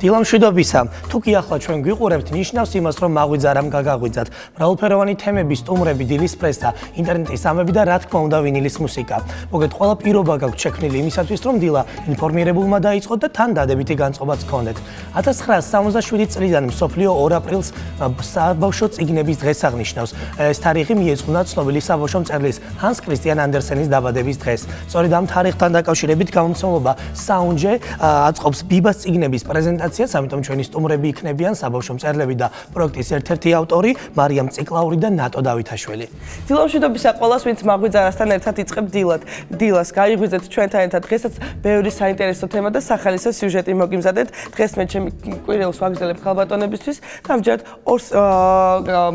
დილა მშვიდობისა. თუ კი ახლა ჩვენ გვიყურებთ, ნიშნავს იმას, რომ მაღვიძა რამ გაგაღვიძათ. მრავალფეროვანი თემები, სტუმრები, დილის პრესა, ინტერნეტის ამები და რა თქმა უნდა ვინილის მუსიკა. მოგეთ ყველა პირობა გაქვთ შექმნილი იმისათვის, რომ დილა ინფორმირებულმა დაიწყოთ და თან დადებითი განწყობაც გქონდეთ. 1977 წლიდან მსოფლიო 2 აპრილს საბავშვო წიგნების დღეს აღნიშნავს. ეს თარიღი მიეძღვნა ცნობილი საბავშვო მწერლის ჰანს კრისტიან ანდერსენის დაბადების დღეს. სწორედ ამ თარიღთან დაკავშირებით გამომცემლობა საუნჯე აწყობს ბიბას წიგნების პრეზენტაციას, ამიტომ ჩვენი სტუმრები იქნებიან საბავშვო მწერლები და პროექტის ერთ-ერთი ავტორი მარიამ ციკლაური და ნატო დავითაშვილი. დილამშვიდობისა ყველას, ვინც მაღვიძარასთან ერთად იწყებ დილას გაიღვიძეთ ჩვენთან ერთად. დღესაც ბევრი საინტერესო თემა და სახალისო სიუჟეტი მოგიმზადეთ. დღეს მე ჩემი კვირეულს ვაგრძელებ ხალბატონებისთვის და ამჯერად ორს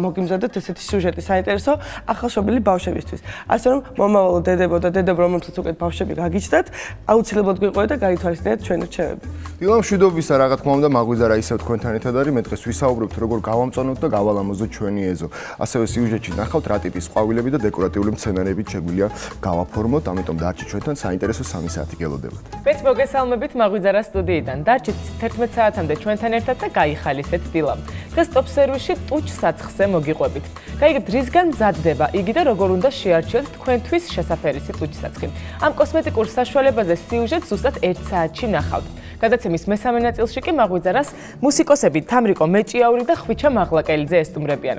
მოგიმზადეთ ესეთი სიუჟეტი საინტერესო ახალშობილი ბავშვებისთვის. ასე რომ მომავალ დედებო და დედობ, რომელსაც უკვე ბავშვები გაგიჩნდათ, აუცილებლად გვიყვეთ და გაითვალისწინეთ ჩვენი რჩევები. დილამშვიდობისა, რა თქმა უნდა, მაგვიზარა ისევ თქვენთან ერთად არის. მე დღეს ვისაუბრებთ, როგორ გავამწონოთ და გავალამოზოთ ჩვენი ეზო. ასევე სიუჟეტში ნახავთ, რა ტიპის ყვავილები და დეკორატიული მცენარეებით შეგვიძლია გავაფორმოთ, ამიტომ დარჩით ჩვენთან, საინტერესო 3 საათი გელოდებათ. მეც მოგესალმებით მაგვიზარა სტუდიიდან. დარჩით 11 საათამდე ჩვენთან ერთად და გაიხალისეთ დილამ. დღეს ტოპ სერვისში ტუჩ საცხზე მოგიყვებით. გაიგებთ, რისგან მზადდება იგი და როგორ უნდა შეარჩიოთ თქვენთვის შესაფერისი ტუჩ საცხი. ამ კოსმეტიკურ საშუალებაზე სიუჟეტს ზუსტად 1 საათში ნახავთ. გადაცემის მესამე ნაწილში კი მაღვიძარას მუსიკოსები თამრიკო მეჭიაური და ხვიჩა მაღლაკელიძე ესტუმრებიან.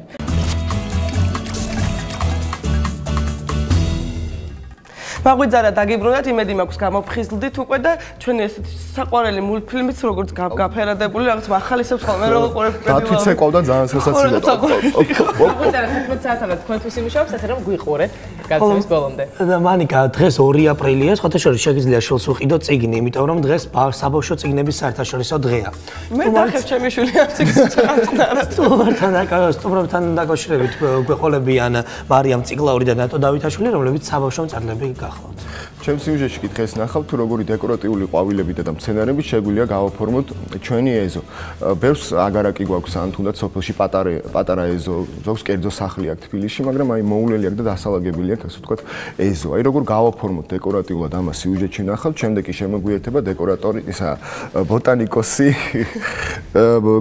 მაღვიძარა დაგიბრუნდათ, იმედი მაქვს გამოფხიზლდით უკვე და ჩვენი ესეთი საყვარელი მულტფილმიც როგორც გაფერადებული, რაღაც ახალისებს ხოლმე რო უყურებ. დათვიცე ყავდა ძალიან სასაცილო. მაღვიძარა 11 საათამდე თქვენთვის იმუშავებს, ასე რომ გვიყურეთ გადაცემის ბოლომდე. და მანიკა, დღეს 2 აპრილია, სხვათა შორის შეგიძლია შულს უყიდო წიგნი, იმიტომ რომ დღეს საბავშვო წიგნების საერთაშორისო დღეა. მე დახევ ჩემი შვილი ამ წიგნს სტუმრებთან დაკავშირებით გვეყოლებიან მარიამ ციკლაური და ნატო დავითაშვილი, რომლებიც საბავშვო მწერლები გახლავთ. ჩემს სიუჟეტში კი დღეს ნახავთ, თუ როგორი დეკორატიული ყვავილები და მცენარეები შეგვიძლია გავაფორმოთ ჩვენი ეზო. ბევრს აგარაკი გვაქვს, ან თუნდაც სოფელში პატარა ეზო, ზოგს კერძო სახლი აქვს თბილისში, მაგრამ აი მოულელი აქვს და დასალაგებელი აქვს, ასე ვთქვათ, ეზო. აი როგორ გავაფორმოთ დეკორატიულად ამას სიუჟეტში ნახავთ, შემდეგ კი შემოგვიერთება დეკორატორი, ბოტანიკოსი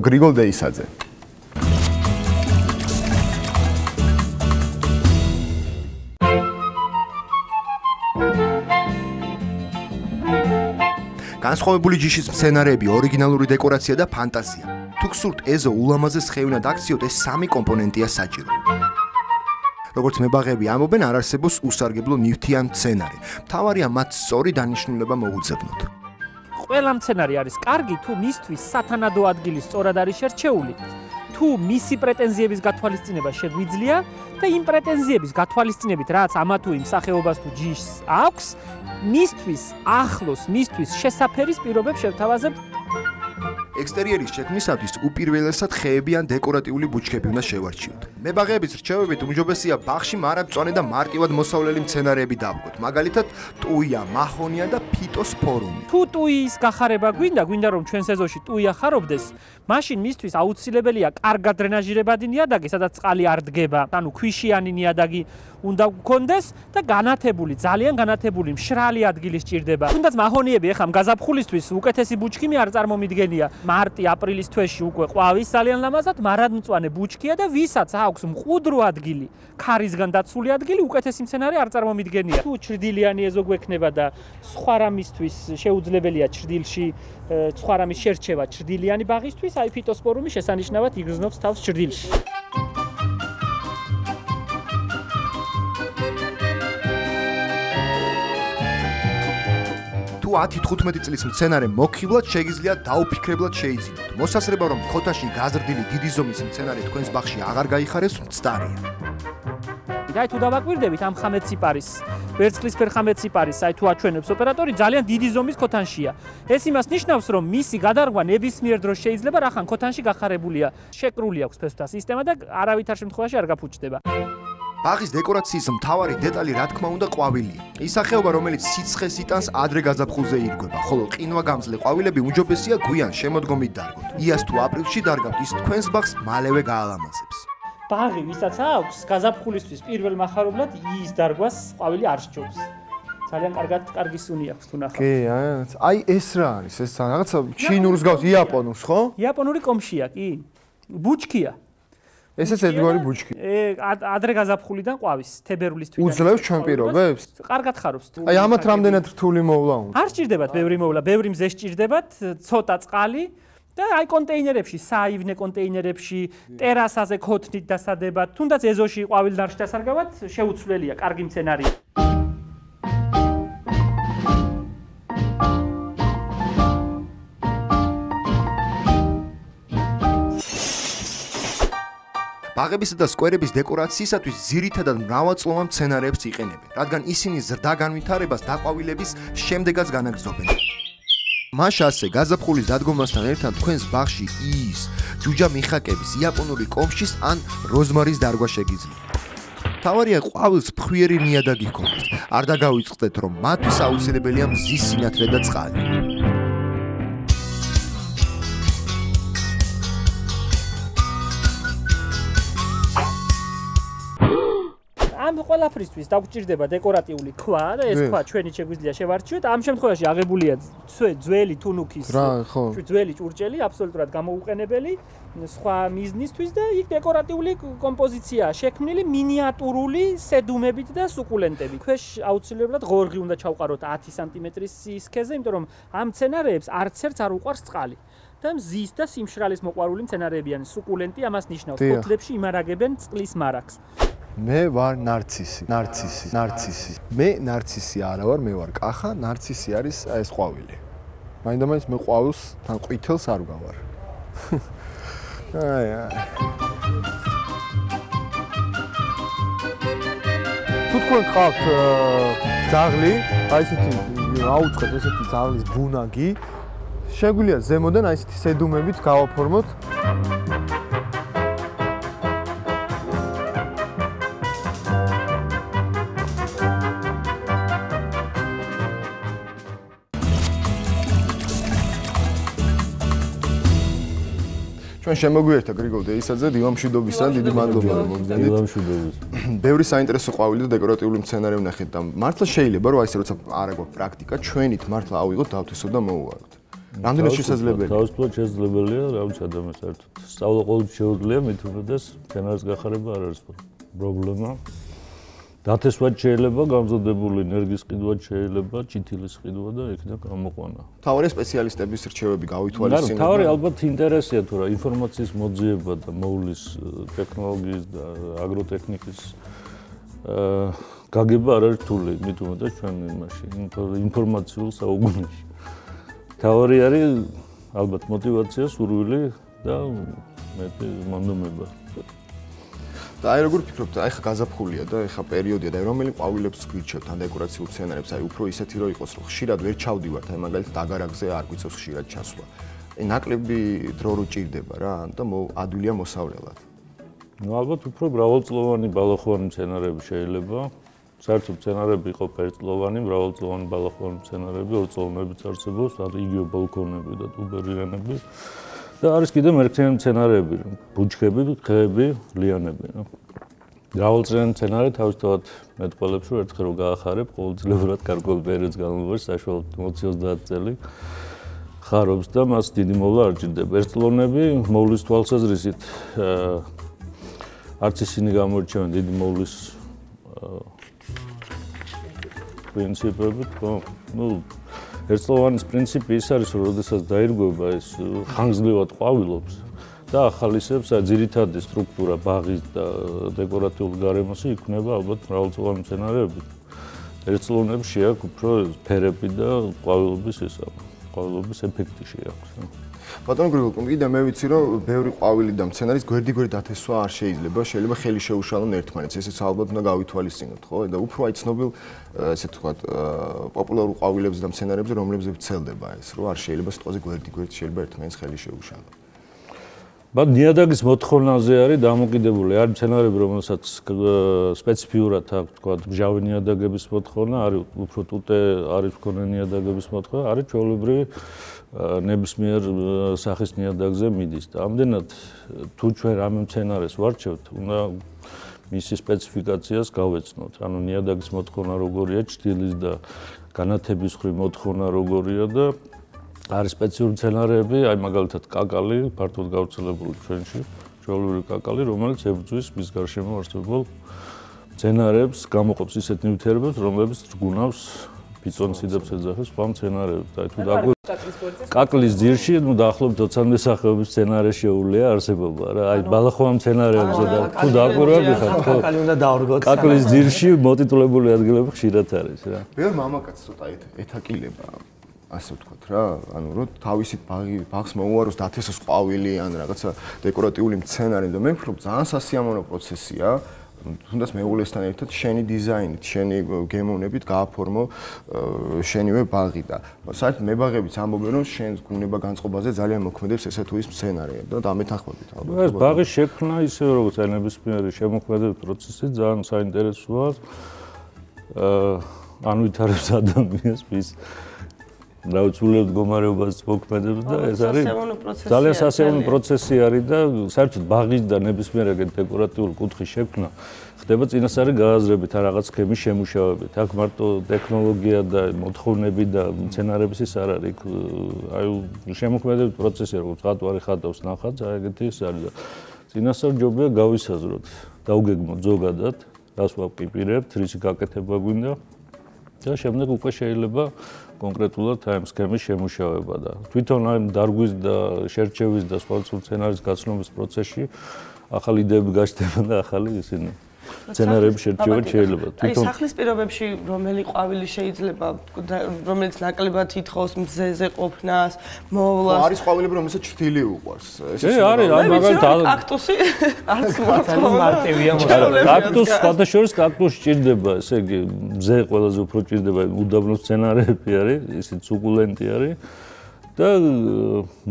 გრიგოლ დეისაძე. განსხვავებული ჯიშის მცენარეები, ორიგინალური დეკორაცია და ფანტაზია. თუ გსურთ ეზო ულამაზეს ხევნად აქციოთ, ეს 3 კომპონენტია საჭირო. როგორც მებაღები ამობენ, არ არსებობს უსარგებლო ნივთიან მცენარე. მთავარია მათ სწორი დანიშნულება მოუძებნოთ. ყველა მცენარე არის კარგი, თუ მისთვის სათანადო ადგილი სწორად არის შერჩეული. თუ მისი პრეტენზიების გათვალისწინება შეგვიძლია და იმ პრეტენზიების გათვალისწინებით, რაც ამა თუ იმ სახეობას თუ ჯიშს აქვს, მისთვის ახლოს, მისთვის შესაფერის პირობებს შევთავაზებთ. ექსტერიერის შექმნისათვის უპირველესად ხეები ან დეკორატიული ბუჩქები უნდა შევარჩიოთ. მებაღეების რჩევებით უმჯობესია ბაღში მარადმწვანე და მარტივად მოსავლელი მცენარეები დავდგოთ. მაგალითად, ტუია, მაჰონია და ფიტოსფორუმი. თუ ტუიის გახარება გვინდა რომ ჩვენს ეზოში ტუია ხარობდეს, მაშინ მისთვის აუცილებელია კარგად დრენაჟირებადი ნიადაგი, სადაც წყალი არ დგება, ანუ ქვიშიანი ნიადაგი უნდა გქონდეს და განათებული, ძალიან განათებული მშრალი ადგილი სჭირდება. თუნდაც მაჰონიები ეხლა გაზაფხულისთვის უკეთესი ბუჩქი არ წარმომიდგენია. მარტი-აპრილის თვეში უკვე ყვავის ძალიან ლამაზად მარადმწვანე ბუჩქია და ვისაც აქვს მყუდრო ადგილი, ქარისგან დაცული ადგილი, უკეთესი მცენარე არ წარმომიდგენია. თუ ჩრდილიანი ეზო გვექნება და სხვა რამისთვის შეუძლებელია ჩრდილში სხვა რამის შერჩევა ჩრდილიანი ბაღისთვის, აი ფიტოსფორუმი შესანიშნავად იგრძნობს თავს ჩრდილში. თუ 10-15 წლის მცენარე მოხიბლად შეგიძლია დაუფიქრებლად შეიძინოთ. მოსასწრება რომ ქოთანში გაზრდილი დიდი ზომის მცენარე თქვენს ბაღში აღარ გაიხარებს, მცდარია. აი თუ დავაკვირდებით ამ ხამეციპარის, ვერცხლისფერ ხამეციპარის, აი თუ აჩვენებს ოპერატორი, ძალიან დიდი ზომის ქოთანშია. ეს იმას ნიშნავს, რომ მისი გადარგვა ნებისმიერ დროს შეიძლება, რახან ქოთანში გახარებულია. შეკრული აქვს ფესვთა სისტემა და არავითარ შემთხვევაში არ გაფუჭდება. ბაღის დეკორაციის მთავარი დეტალი, რა თქმა უნდა, ყვავილია. ის სახეობა, რომელიც სიცხეს იტანს, ადრე გაზაფხულზე ირგვება, ხოლო ყინვაგამძლე ყვავილები უმჯობესია გვიან შემოდგომით დარგოთ. იას თუ აპრილში დარგავთ, ის თქვენს ბაღს მალევე გაალამაზებს. ბაღი, ვისაც აქვს, გაზაფხულისთვის პირველ მახარებლად ის დარგვას ყვავილი არ სჯობს. ძალიან კარგი სუნი აქვს თუ ნახავთ. კი, აი ეს რა არის? ეს რაღაცა ჩინურს გავს იაპონურს, ხო? იაპონური კომშია, კი. ბუჩქია. ესეც ერთგვარი ბუჩქი. ადრე გაზაფხულიდან ყვავის, თებერვლის თვიდან. უძლებს ჩვენ პირობებს? კარგად ხარობს. აი ამათ რამდენად რთული მოვლა უნდა? არ სჭირდებათ ბევრი მოვლა, ბევრი მზე სჭირდებათ, ცოტა წყალი და აი კონტეინერებში, საივნე კონტეინერებში, ტერასაზე ქოთნით დასადებად, თუნდაც ეზოში ყვავილდარში დასარგავად შეუცვლელია, კარგი მცენარეა. ბაღებისა და სკვერების დეკორაციისათვის ძირითადად მრავალწლოვან მცენარეებს იყენებენ, რადგან ისინი ზრდა განვითარებას დაყვავილების შემდეგაც განაგრძობენ. მაშ ასე გაზაფხულის დადგომასთან ერთად თქვენს ბაღში ის ჯუჯა მიხაკების, იაპონური კომშის ან როზმარის დარგვა შეგიძლიათ. თავარია ყვავილს ფხვიერი ნიადაგი ჰქონდეთ. არ დაგავიწყდეთ, რომ მათთვის აუცილებელია მზის სინათლე და წყალი. ამ ყველაფრისთვის დაგჭირდება დეკორატიული ქვა და ეს ქვა ჩვენი შეგვიძლია შევარჩიოთ. ამ შემთხვევაში აღებულია ძველი თუნუქის ძველი ჭურჭელი, აბსოლუტურად გამოუყენებელი, სხვა მიზნისთვის და იქ დეკორატიული კომპოზიციაა შექმნილი მინიატურული სედუმებით და სუკულენტებით. ქვეშ აუცილებლად ღორღი უნდა ჩავყაროთ 10 სანტიმეტრის სისქეზე, იმიტომ რომ ამ მცენარეებს არც ერთს არ უყვარს წყალი. და მზის და სიმშრალის მოყვარული მცენარეებიან. სუკულენტი ამას ნიშნავს, ფოთლებში იმარაგებენ წყლის მარაგს. მე ვარ ნარცისი. მე ნარცისი არა ვარ, მე ვარ კახა, ნარცისი არის ეს ყვავილი. მაინდამაინც მე ყვავილს თან ყვითელს არ გავარ. თუ თქვენ ყავთ ძაღლი, აი ესეთი აუწყეთ ესეთი ძაღლის ბუნაგი, შეგვიძლია ზემოდან აი ესეთი სედუმებით გავაფორმოთ. ჩვენ შემოგვიერთდა გრიგოლ დეისაძე დილამშვიდობისა, დიდი მადლობა რომ მოგზავნით. დილამშვიდობის. ბევრი საინტერესო ყვავილი და დეკორატიული მცენარე ვნახეთ და მართლა შეიძლება რომ აი ესე როცა არ აქვს პრაქტიკა, ჩვენით მართლა ავიღოთ, დავთესოთ და მოუვაროთ. რამდენად შესაძლებელია? თავისუფლად შესაძლებელია, რაღაც ადამიანს საერთოდ. სწავლა ყოველთვის შეუძლია, მით უმეტეს მცენარის გახარება არ არის პრობლემა. დათესვაც შეიძლება, გამზადებული ენერგიის ყიდვაც შეიძლება, ჩითილის ყიდვა და იქიდან გამოყვანა. თავარია სპეციალისტების რჩევები გავითვალისწინებთ. თავარი ალბათ ინტერესია თუ რა ინფორმაციის მოძიება და მოვლის ტექნოლოგიის და აგროტექნიკის გაგება არ არის რთული, მით უმეტეს ჩვენ იმაში ინფორმაციულ საუკუნეში. თავარი არის ალბათ мотиваცია, სურვილი და მეტი მონდომება. და აი როგორ ფიქრობთ, აი ხა გაზაფხულია და ეხა პერიოდია და რომელი ყვავილებს გვირჩევთ ან დეკორაციულ მცენარებს, აი უფრო ისეთი რო იყოს, რომ ხშირად ვერ ჩავდივართ, აი მაგალითად დაგარაგზე არ გვიწევს ხშირად ჩასვლა. აი ნაკლები დრო რო ჭირდება რა, და ადვილია მოსავლელად. ნუ ალბათ უფრო მრავალწლოვანი ბალახოვანი მცენარეები შეიძლება. საერთოდ მცენარეები იყო ერთწლოვანი, მრავალწლოვანი ბალახოვანი მცენარეები, ორწლოვანებიც არსებობს, იგივე ბალკონები და ტუბერიანები. და არის კიდე მერქნიანი მცენარეები, ბუჩქები, ხეები, ლიანები. მრავალწლოვანი მცენარე თავისთავად მეტყველებს, რომ ერთხელ რომ გაახარებ, ყოველწლიურად გარკვეულ პერიოდს განმავლობაში საშუალოდ 20-30 წელი ხარობს და მას დიდი მოვლა არ ჭირდება. ერთწლოვანები მოვლის თვალსაზრისით არც ისინი გამოირჩევენ დიდი მოვლის პრინციპებით, ხო? ნუ ერთწლოვანის პრინციპი ის არის, რომ როდესაც დაირღვევა ეს ხანგრძლივად ყვავილობს და ახალისებს ძირითადი სტრუქტურა ბაღის და დეკორატიულ გარემოში იქნება ალბათ მრავალწლოვანი მცენარეები. ერთწლოვანებს შეაქვს უფრო ფერები და ყვავილობის ეფექტი შეაქვს. ბატონო გრიგოლ, კიდე მე ვიცი რომ ბევრი ყვავილი და მცენარის გვერდიგვერდ დათესვა არ შეიძლება, შეიძლება ხელი შეუშალონ ერთმანეთს, ესეც ალბათ უნდა გავითვალისწინოთ, ხო? და უფრო აი ცნობილ ესე ვთქვათ, პოპულარულ ყვავილებს და მცენარეებს, რომლებზეც ვრცელდება ეს, რომ არ შეიძლება სიტყვაზე გვერდიგვერდ შეიძლება ერთმანეთს ხელი შეუშალონ. ბა ნიადაგის მოთხოვნაზე არის დამოკიდებული, არის მცენარეები, რომელსაც სპეციფიურად აქვს, ვთქვათ, მჟავე ნიადაგების მოთხოვნა, არის უფრო ტუტე არის მქონე ნიადაგების მოთხოვნა, არის ჩვეულებრივი ნებისმიერ სახის ნიადაგზე მიდის და ამდენად თუ ჩვენ რამე მცენარეს ვარჩევთ, უნდა მისი სპეციფიკაციას გავეცნოთ. ანუ ნიადაგის მოთხოვნა როგორია, ჭრილის და განათების ხრი მოთხოვნა როგორია და არის სპეციფიკური მცენარეები, აი მაგალითად კაკალი, ფართოდ გავრცელებული ჩვენში, ჩვეულებრივი კაკალი, რომელიც ებრძვის მის გარშემო არსებულ მცენარეებს, გამოყოფს ისეთ ნივთიერებებს, რომლებიც რგუნავს ბიტონციდებს ეძახის სხვა მცენარეებს. აი თუ კაკლის ძირში, ნუ დაახლოებით 20-მდე სახეობის მცენარე შეუულია არსებობა რა. აი ბალახოვან მცენარეებზე და თუ დააკვირვებთ ხარ, ხო? კაკალი უნდა დავრგოთ. კაკლის ძირში მოტიტულებული ადგილები ხშირად არის რა. ბევრ მამაკაცს ცოტა ეთაკილება, ასე ვთქვათ რა, ანუ რომ თავისი ბაღს მოუაროს დათესოს ყვავილი ან რაღაცა დეკორატიული მცენარე და მე ვფიქრობ ძალიან სასიამოვნო პროცესია. თუნდაც მეუღლესთან ერთად შენი დიზაინით, შენი გემოვნებით გააფორმო შენივე ბაღი და საერთოდ მებაღებიც ამბობენ რომ შენს გუნება განწყობაზე ძალიან მოქმედებს ესე თუ ის მცენარე და დამეთანხმებით ალბათ. ეს ბაღის შექმნა ისევე როგორც ნებისმიერი შემოქმედების პროცესი ძალიან საინტერესოა. ანვითარებს ადამიანს მის რაუცულებთ მდგომარეობას მოქმედებს და ეს არის ძალიან სასიამოვნო პროცესი არის და საერთოდ ბაღის და ნებისმიერ ეგეთ დეკორატიულ კუთხის შექმნა ხდება წინასწარი გააზრებით ან რაღაც სქემის შემუშავებით. აქ მარტო ტექნოლოგია და მოთხოვნები და მცენარების ის არ არის. აი შემოქმედების პროცესი როგორც ხატვარი ხატავს ნახატს, აი ეგეთი ის არის და წინასწარ ჯობია გავისაზროთ, დავგეგმოთ ზოგადად, რას ვაპირებთ, რისი გაკეთება გვინდა და შემდეგ უკვე შეიძლება კონკრეტულად აი სქემის შემუშავება და თვითონ აი დარგვის და შერჩევის და სხვა მცენარის გაცნობის პროცესში ახალი იდეები გაჩნდება და ახალი ისინი მცენარეების შერჩევა შეიძლება თვითონ. აი სახლის პირობებში რომელი ყვავილი შეიძლება რომელიც ნაკლებად ითხოვს მზეზე ყოფნას, მოვლას. არის ყვავილები რომელსაც ჭრილი უყვარს. ეს არის აი მაგალითად კაქტუსი არც მარტივია კაქტუსი სხვადასხვა კაქტუსი ჭირდება, ესე იგი მზე ყველაზე უფრო ჭირდება უდაბნო მცენარეები არის, ისიც სუკულენტი არის. და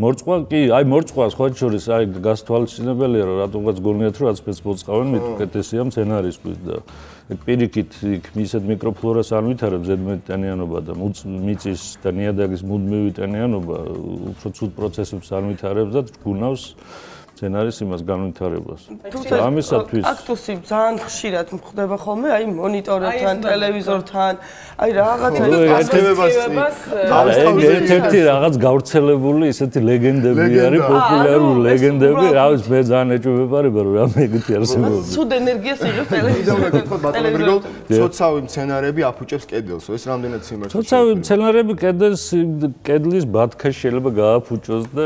მორწყვა კი, აი მორწყვა სხვა შორის აი გასთვალისწინებელია რომ რატომღაც გონიათ რომ რაც ფეც მოწყავენ მით უკეთესია მცენარისთვის და პირიქით ისეთ მიკროფლორას არ ვითარებს ზედმეტანიანობა და მიწის და ნიადაგის მუდმივი ტენიანობა უფრო ცუდ პროცესებს არ ვითარებს და გუნავს მცენარის იმას განვითარებას. ამისათვის კაქტუსი ძალიან ხშირად ხდება ხოლმე აი მონიტორებთან, ტელევიზორთან, აი რაღაცა ერთ-ერთი რაღაც გავრცელებული ისეთი ლეგენდები არის, პოპულარული ლეგენდები, რავის მე ძალიან ეჭვმეპარება რომ რამე ეგეთი არსებობს. ცუდ ენერგიას იღებს ტელევიზორიდან. ცოცავი მცენარეები აფუჭებს კედელს, ეს რამდენად სიმართლეა. ცოცავი მცენარეები კედლის ბათქას შეიძლება გააფუჭოს და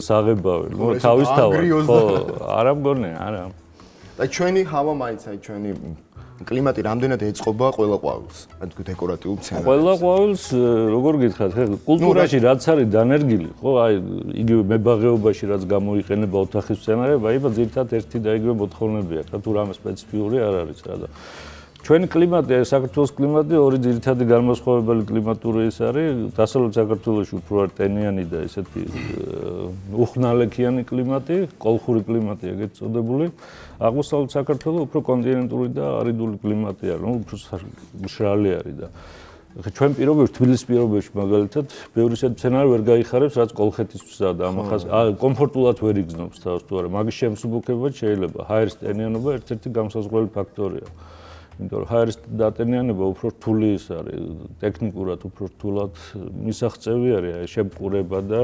საღებავენ. თავისთავად ხო, არა მგონია, არა. აი ჩვენი ჰავა მაინც აი ჩვენი კლიმატი რამდენად ეწყობა ყველა ყვავილს, აი დეკორატიულ მცენარეს. ყველა ყვავილს როგორ გითხრათ, კულტურაში რაც არის დანერგილი, ხო, აი იგივე მებაღეობაში რაც გამოიყენება ოთახის მცენარეები, აი ძირითადად ერთი და იგივე მოთხოვნები აქვს, თუ რამე სპეციფიური არ არის რა და ჩვენი კლიმატი, საქართველოს კლიმატი ორი ძირითადი განმასხვავებელი კლიმატური ის არის, დასავლეთ საქართველოში უფრო არ ტენიანი და ესეთი უხნალექიანი კლიმატი, კოლხური კლიმატი ეგეთ წოდებული. აღმოსავლეთ საქართველო უფრო კონტინენტური და არიდული კლიმატი არის, ну უფრო მშრალი არის და ჩვენ პირობებში, თბილისის პირობებში მაგალითად, ბევრი ისეთი მცენარე ვერ გაიხარებს, რაც კოლხეთისთვისა და ამახას კომფორტულად ვერ იგრძნობს თავს თუ არა. მაგის შემსუბუქებად შეიძლება ჰაერის ტენიანობა ერთ-ერთი გამსაზღვრელი ფაქტორია. იმიტომ რომ ჰაერის დატენიანება უფრო რთული ის არის, ტექნიკურად უფრო რთულად მისაღწევი არის, აი შემყურება და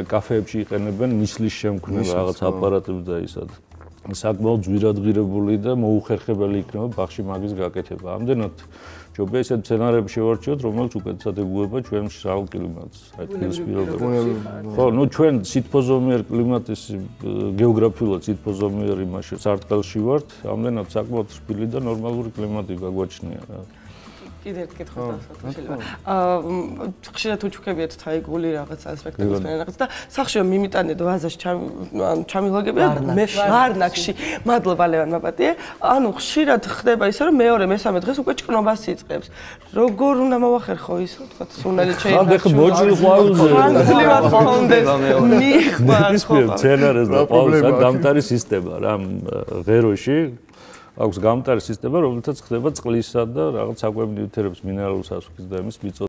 კაფეებში იყენებენ ნისლის შემქმნელ რაღაც აპარატებს და ისად. საკმაოდ ძვირადღირებული და მოუხერხებელი იქნება ბაღში მაგის გაკეთება. ამდენად ჯობია ისეთ მცენარეებს შევარჩიოთ, რომელიც უკეთესად ეგუება ჩვენ მშრალ კლიმატს, აი თბილისის პირობებში. ხო, ну ჩვენ სითბოზომიერ კლიმატის გეოგრაფიულად სითბოზომიერ იმაში სარტყელში ვართ, ამდენად საკმაოდ რბილი და ნორმალური კლიმატი გაგვაჩნია რა. კიდევ ერთ კითხვა დავსვათ შეიძლება. ხშირად უჩუქებიათ თაიგული რაღაც ასპექტების რაღაც და სახშიო მიმიტანეთ ვაზაში ჩამილაგებია მე ვარნაკში. მადლობა ლევან მაპატიე. ანუ ხშირად ხდება ისე რომ მეორე მესამე დღეს უკვე ჭკნობას იწყებს. როგორ უნდა მოახერხო ის თქვა სუნელი შეიძლება. ამდენ ხო მოჭრილ ყვავილზე. ხანძრივად ხონდეს. ნიხმა ხო. მცენარეს და ყვავილს აქვს გამტარი სისტემა რა ღეროში. აქვს გამტარი სისტემა, რომელთაც ხდება წყლისა და რაღაც საკვები ნივთიერების მინერალურ სასუქის და იმის მიწოდება.